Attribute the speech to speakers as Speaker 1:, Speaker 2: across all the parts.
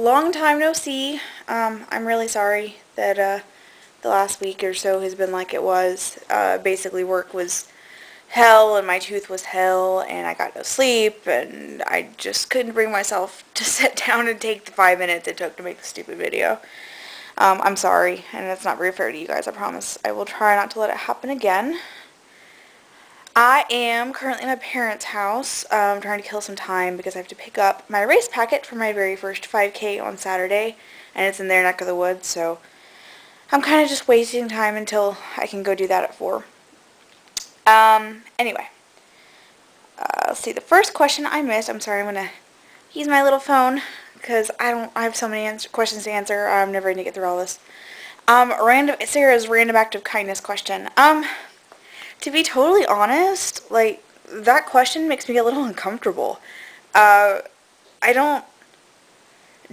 Speaker 1: long time no see. I'm really sorry that the last week or so has been like it was. Basically work was hell and my tooth was hell and I got no sleep and I just couldn't bring myself to sit down and take the 5 minutes it took to make the stupid video. I'm sorry, and it's not very fair to you guys, I promise. I will try not to let it happen again. I am currently in my parents' house, trying to kill some time because I have to pick up my race packet for my very first 5K on Saturday, and it's in their neck of the woods, so I'm kind of just wasting time until I can go do that at 4. Anyway, let's see, the first question I missed, I'm sorry, I'm going to use my little phone because I have so many questions to answer, I'm never going to get through all this. Sarah's random act of kindness question. To be totally honest, like, that question makes me a little uncomfortable. I don't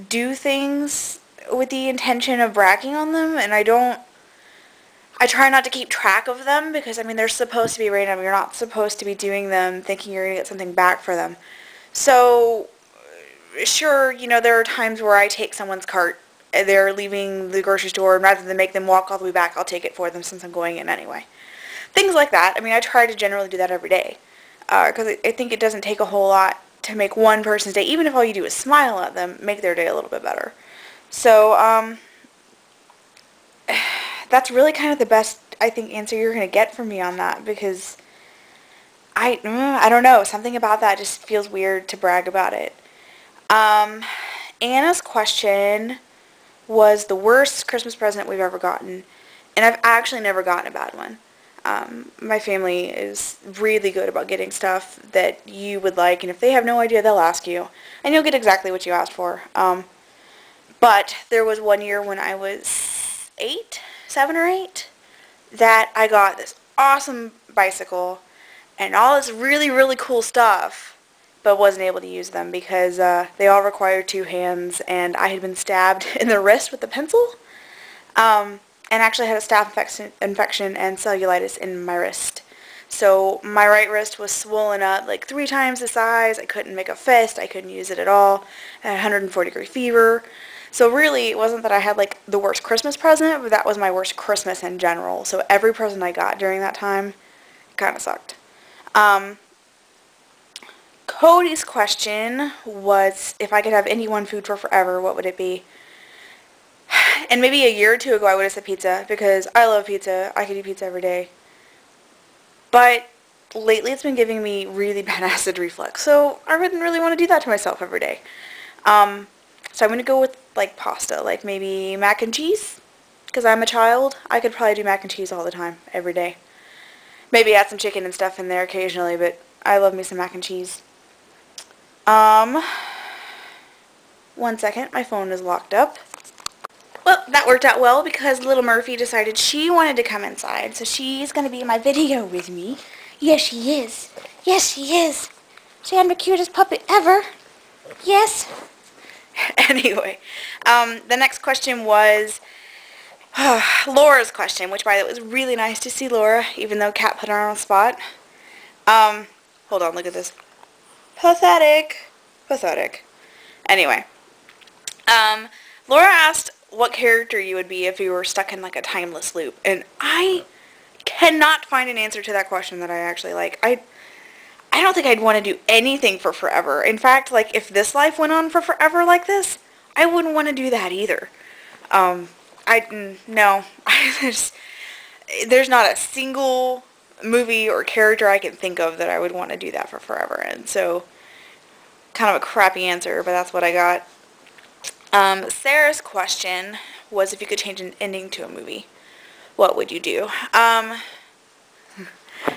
Speaker 1: do things with the intention of bragging on them, and I try not to keep track of them because, I mean, they're supposed to be random. You're not supposed to be doing them thinking you're going to get something back for them. So, sure, you know, there are times where I take someone's cart. They're leaving the grocery store, and rather than make them walk all the way back, I'll take it for them since I'm going in anyway. Things like that. I mean, I try to generally do that every day because I think it doesn't take a whole lot to make one person's day, even if all you do is smile at them, make their day a little bit better. So, that's really kind of the best, I think, answer you're going to get from me on that because I don't know. Something about that just feels weird to brag about it. Anna's question was the worst Christmas present we've ever gotten, and I've actually never gotten a bad one. My family is really good about getting stuff that you would like, and if they have no idea, they'll ask you, and you'll get exactly what you asked for. But there was one year when I was 7 or 8, that I got this awesome bicycle and all this really, really cool stuff, but wasn't able to use them because they all required 2 hands, and I had been stabbed in the wrist with a pencil. And actually had a staph infection and cellulitis in my wrist. So my right wrist was swollen up like 3 times the size. I couldn't make a fist. I couldn't use it at all. I had 104-degree fever. So really, it wasn't that I had like the worst Christmas present, but that was my worst Christmas in general. So every present I got during that time kind of sucked. Cody's question was if I could have any one food for forever, what would it be? And maybe a year or 2 ago I would have said pizza because I love pizza. I could eat pizza every day. But lately it's been giving me really bad acid reflux. So I wouldn't really want to do that to myself every day. So I'm going to go with like pasta, like maybe mac and cheese. Because I'm a child. I could probably do mac and cheese all the time, every day. Maybe add some chicken and stuff in there occasionally, but I love me some mac and cheese. 1 second, my phone is locked up. Well, that worked out well because little Murphy decided she wanted to come inside, so she's going to be in my video with me. Yes, she is. Yes, she is. She had the cutest puppet ever. Yes. Anyway, the next question was Laura's question, which, by the way, was really nice to see Laura, even though Kat put her on the spot. Hold on, look at this. Pathetic. Pathetic. Anyway, Laura asked what character you would be if you were stuck in like a timeless loop, and I cannot find an answer to that question that I actually like. I don't think I'd want to do anything for forever. In fact, like if this life went on for forever like this, I wouldn't want to do that either. No, there's not a single movie or character I can think of that I would want to do that for forever, and so kind of a crappy answer, but that's what I got. Sarah's question was if you could change an ending to a movie, what would you do?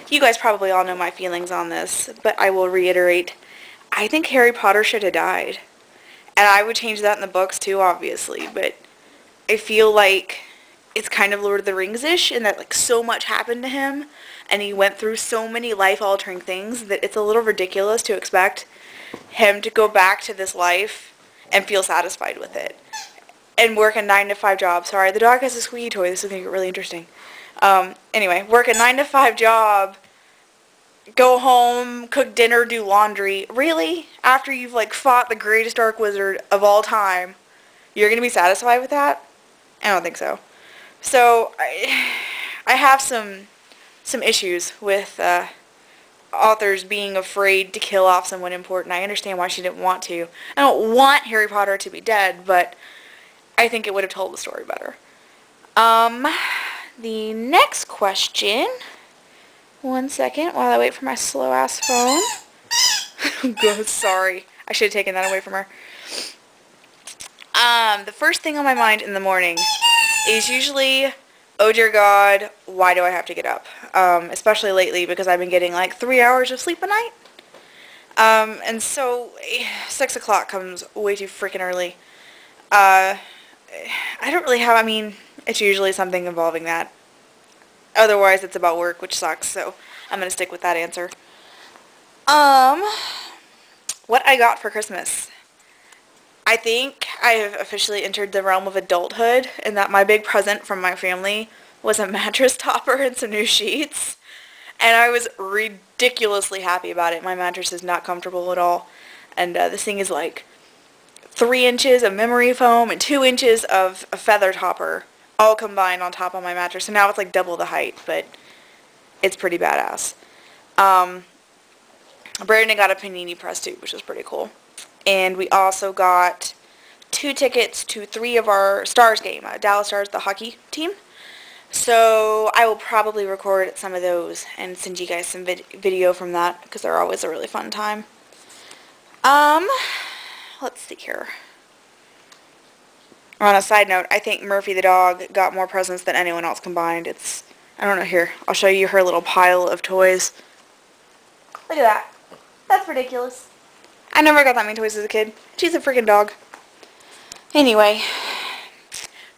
Speaker 1: You guys probably all know my feelings on this, but I will reiterate. I think Harry Potter should have died. And I would change that in the books too, obviously, but I feel like it's kind of Lord of the Rings-ish in that like so much happened to him and he went through so many life-altering things that it's a little ridiculous to expect him to go back to this life and feel satisfied with it. And work a 9-to-5 job. Sorry, the dog has a squeaky toy. This is going to get really interesting. Anyway, work a 9-to-5 job, go home, cook dinner, do laundry. Really? After you've, like, fought the greatest dark wizard of all time, You're going to be satisfied with that? I don't think so. So, I have some issues with authors being afraid to kill off someone important. I understand why she didn't want to. I don't want Harry Potter to be dead, but I think it would have told the story better. The next question. One second while I wait for my slow-ass phone. God, sorry. I should have taken that away from her. The first thing on my mind in the morning is usually, oh dear God, why do I have to get up? Especially lately because I've been getting like 3 hours of sleep a night. And so 6 o'clock comes way too freaking early. I don't really have, I mean, it's usually something involving that. Otherwise, it's about work, which sucks, so I'm going to stick with that answer. What I got for Christmas. I think I have officially entered the realm of adulthood, and that my big present from my family was a mattress topper and some new sheets. And I was ridiculously happy about it. My mattress is not comfortable at all. And this thing is like 3 inches of memory foam and 2 inches of a feather topper all combined on top of my mattress. So now it's like double the height, but it's pretty badass. Brandon got a panini press too, which was pretty cool. And we also got 2 tickets to 3 of our Stars game, Dallas Stars, the hockey team. So I will probably record some of those and send you guys some video from that because they're always a really fun time. Let's see here. On a side note, I think Murphy the dog got more presents than anyone else combined. I don't know, here, I'll show you her little pile of toys. Look at that. That's ridiculous. I never got that many toys as a kid. She's a freaking dog. Anyway,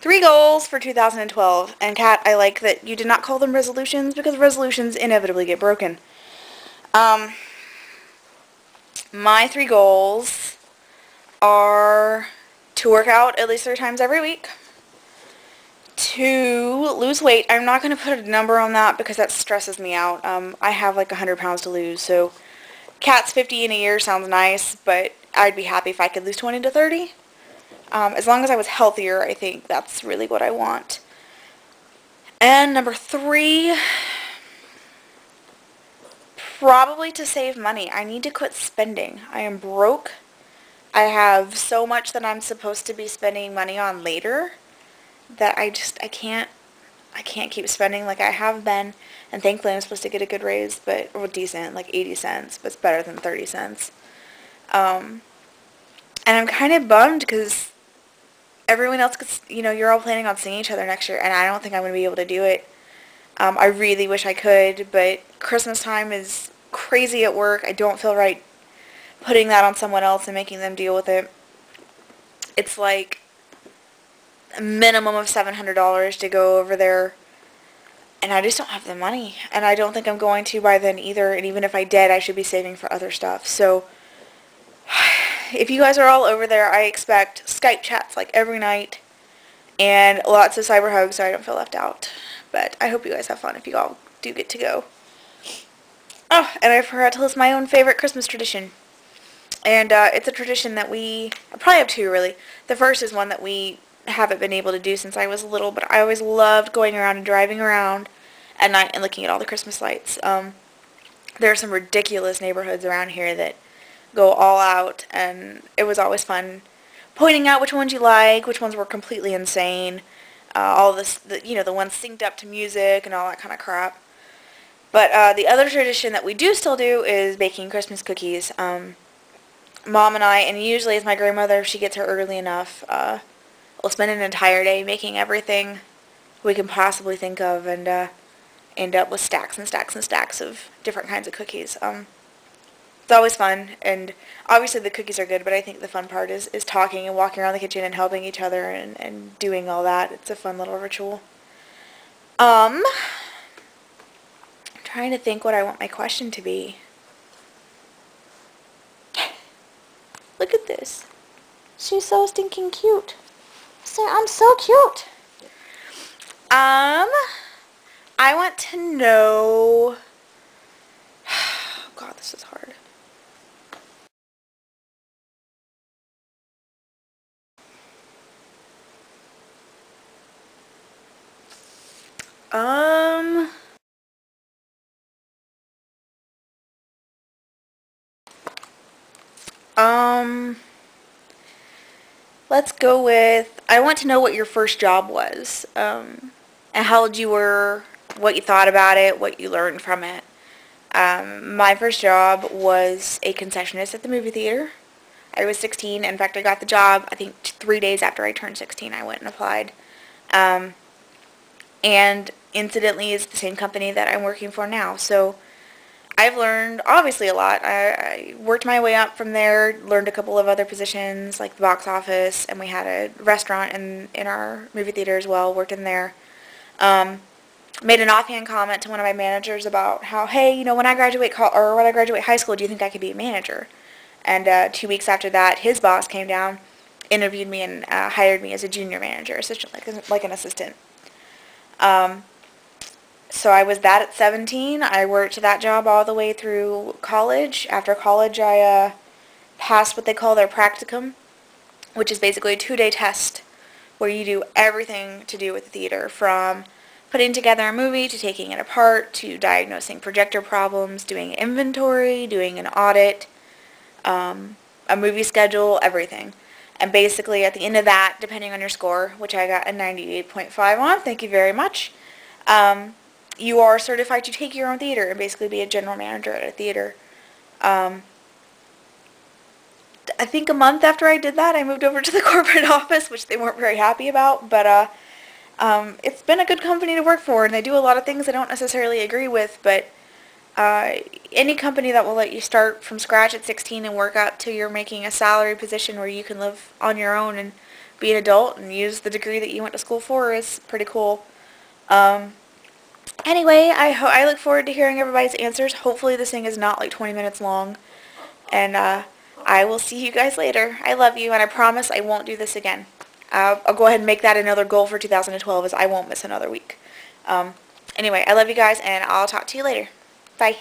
Speaker 1: 3 goals for 2012. And Kat, I like that you did not call them resolutions because resolutions inevitably get broken. My 3 goals are to work out at least 3 times every week, to lose weight. I'm not going to put a number on that because that stresses me out. I have like 100 pounds to lose, so Kat's 50 in a year sounds nice, but I'd be happy if I could lose 20 to 30. As long as I was healthier, I think that's really what I want. And number 3, probably to save money. I need to quit spending. I am broke. I have so much that I'm supposed to be spending money on later that I can't keep spending like I have been. And thankfully I'm supposed to get a good raise, or decent, like 80 cents, but it's better than 30 cents. And I'm kind of bummed because everyone else gets, you're all planning on seeing each other next year, and I don't think I'm going to be able to do it. I really wish I could, but Christmas time is crazy at work. I don't feel right putting that on someone else and making them deal with it. It's like a minimum of $700 to go over there, and I just don't have the money, and I don't think I'm going to by then either, and even if I did, I should be saving for other stuff. So if you guys are all over there, I expect Skype chats like every night and lots of cyber hugs so I don't feel left out. But I hope you guys have fun if you all do get to go. Oh, and I forgot to list my own favorite Christmas tradition. And it's a tradition that I probably have 2 really. The first is one that we haven't been able to do since I was little, but I always loved going around and driving around at night and looking at all the Christmas lights. There are some ridiculous neighborhoods around here that go all out, and it was always fun pointing out which ones you like, which ones were completely insane, all this, the ones synced up to music and all that kind of crap. But the other tradition that we do still do is baking Christmas cookies. Mom and I, and usually it's my grandmother, if she gets here early enough, we'll spend an entire day making everything we can possibly think of and end up with stacks and stacks and stacks of different kinds of cookies. It's always fun, and obviously the cookies are good, but I think the fun part is talking and walking around the kitchen and helping each other and doing all that. It's a fun little ritual. I'm trying to think what I want my question to be. Look at this. She's so stinking cute. I'm so cute. I want to know... Oh, God, this is hard. Um, let's go with, I want to know what your first job was, and how old you were, what you thought about it, what you learned from it. My first job was a concessionist at the movie theater. I was 16. In fact, I got the job, I think, 3 days after I turned 16. I went and applied. Um, and incidentally, it's the same company that I'm working for now. So I've learned, obviously, a lot. I worked my way up from there, learned a couple of other positions, like the box office, and we had a restaurant in our movie theater as well, worked in there. Um, Made an offhand comment to one of my managers about how, hey, when I graduate when I graduate high school, do you think I could be a manager? And 2 weeks after that, his boss came down, interviewed me, and hired me as a junior manager, assistant, like an assistant. Um, so I was that at 17. I worked that job all the way through college. After college, I passed what they call their practicum, which is basically a 2-day test where you do everything to do with the theater, from putting together a movie to taking it apart to diagnosing projector problems, doing inventory, doing an audit, a movie schedule, everything. And basically at the end of that, depending on your score, which I got a 98.5 on, thank you very much, you are certified to take your own theater and basically be a general manager at a theater. Um, I think a month after I did that, I moved over to the corporate office, which they weren't very happy about, but it's been a good company to work for, and they do a lot of things I don't necessarily agree with, but any company that will let you start from scratch at 16 and work up till you're making a salary position where you can live on your own and be an adult and use the degree that you went to school for is pretty cool. Anyway, I look forward to hearing everybody's answers. Hopefully this thing is not like 20 minutes long, and I will see you guys later. I love you, and I promise I won't do this again. I'll go ahead and make that another goal for 2012, is I won't miss another week. Anyway, I love you guys, and I'll talk to you later. Bye.